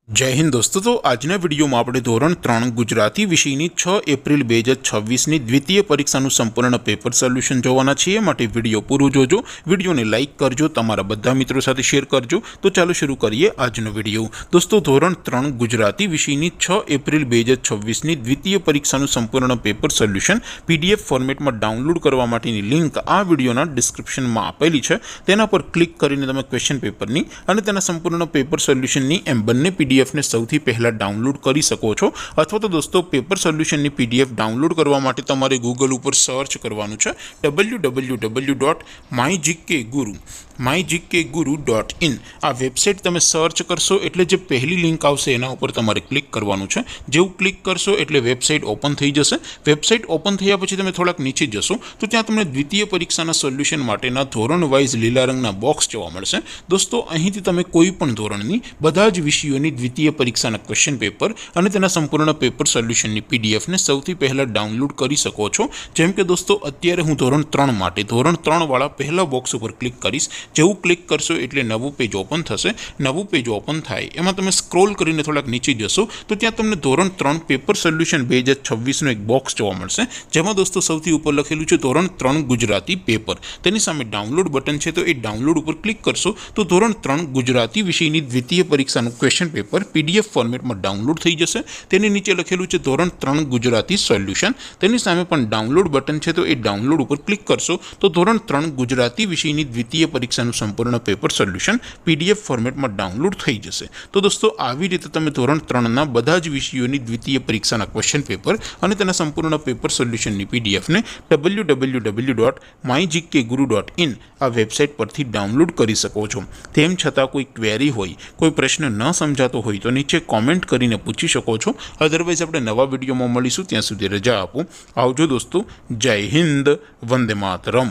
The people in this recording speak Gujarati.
जय हिंद दोस्तों। तो आजना विडियो में આપણે ધોરણ 3 ગુજરાતી વિષયની 6 એપ્રિલ 2026ની દ્વિતીય પરીક્ષાનું સંપૂર્ણ પેપર સોલ્યુશન જોવાના છીએ। માટે વિડિયો પૂરો જોજો, વિડિયોને લાઈક કરજો, તમારા બધા મિત્રો સાથે શેર કરજો। તો ચાલો શરૂ કરીએ આજનો વિડિયો। દોસ્તો ધોરણ 3 ગુજરાતી વિષયની 6 એપ્રિલ 2026ની દ્વિતીય પરીક્ષાનું સંપૂર્ણ પેપર સોલ્યુશન પીડીએફ ફોર્મેટમાં ડાઉનલોડ કરવા માટેની લિંક આ વિડિયોના ડિસ્ક્રિપ્શનમાં આપેલી છે। તેના પર ક્લિક કરીને તમે ક્વેશ્ચન પેપરની અને તેના સંપૂર્ણ પેપર સોલ્યુશનની એમ બંને પીડીએફ ने સૌથી પહેલા ડાઉનલોડ કરી શકો છો। અથવા તો દોસ્તો પેપર સોલ્યુશનની પીડીએફ ડાઉનલોડ કરવા માટે તમારે ગૂગલ ઉપર સર્ચ કરવાનું છે www.mygkguru.in। આ વેબસાઇટ તમે સર્ચ કરશો એટલે જે પહેલી લિંક આવશે એના ઉપર તમારે ક્લિક કરવાનું છે। જેવું ક્લિક કરશો એટલે વેબસાઇટ ઓપન થઈ જશે। વેબસાઇટ ઓપન થયા પછી તમે થોડાક નીચે જશો તો ત્યાં તમને દ્વિતીય પરીક્ષાના સોલ્યુશન માટેના ધોરણ વાઇઝ લીલા રંગના બોક્સ જોવા મળશે। દોસ્તો અહીંથી તમે કોઈ પણ ધોરણની બધા જ વિષયોની દ્વિતીય પરીક્ષાના ક્વેશ્ચન પેપર અને તેના સંપૂર્ણ પેપર સોલ્યુશનની પીડીએફને સૌથી પહેલાં ડાઉનલોડ કરી શકો છો। જેમ કે દોસ્તો અત્યારે હું ધોરણ 3 માટે ધોરણ 3 વાળા પહેલા બોક્સ ઉપર ક્લિક કરીશ। જેવું ક્લિક કરશો એટલે નવું પેજ ઓપન થશે। નવું પેજ ઓપન થાય એમાં તમે સ્ક્રોલ કરીને થોડાક નીચે જશો તો ત્યાં તમને ધોરણ 3 પેપર સોલ્યુશન 2026નું એક બોક્સ જોવા મળશે। જેમાં દોસ્તો સૌથી ઉપર લખેલું છે ધોરણ 3 ગુજરાતી પેપર। તેની સામે ડાઉનલોડ બટન છે, તો એ ડાઉનલોડ ઉપર ક્લિક કરશો તો ધોરણ 3 ગુજરાતી વિષયની દ્વિતીય પરીક્ષાનું ક્વેશ્ચન પેપર પીડીએફ ફોર્મેટમાં ડાઉનલોડ થઈ જશે। તેની નીચે લખેલું છે ધોરણ 3 ગુજરાતી સોલ્યુશન। તેની સામે પણ ડાઉનલોડ બટન છે, તો એ ડાઉનલોડ ઉપર ક્લિક કરશો તો ધોરણ 3 ગુજરાતી વિષયની દ્વિતીય પરીક્ષાનું સંપૂર્ણ પેપર સોલ્યુશન પીડીએફ ફોર્મેટમાં ડાઉનલોડ થઈ જશે। તો દોસ્તો આવી રીતે તમે ધોરણ 3ના બધા જ વિષયોની દ્વિતીય પરીક્ષાના ક્વેશ્ચન પેપર અને તેના સંપૂર્ણ પેપર સોલ્યુશનની પીડીએફને www.mygkguru.in આ વેબસાઇટ પરથી ડાઉનલોડ કરી શકો છો। તેમ છતાં કોઈ ક્વેરી હોય, કોઈ પ્રશ્ન ન સમજાતો હોય તો નીચે કોમેન્ટ કરીને પૂછી શકો છો। અધરવાઇઝ આપણે નવા વિડીયોમાં મળીશું, ત્યાં સુધી રજા આપો। આવજો દોસ્તો। જય હિન્દ, વંદે માતરમ।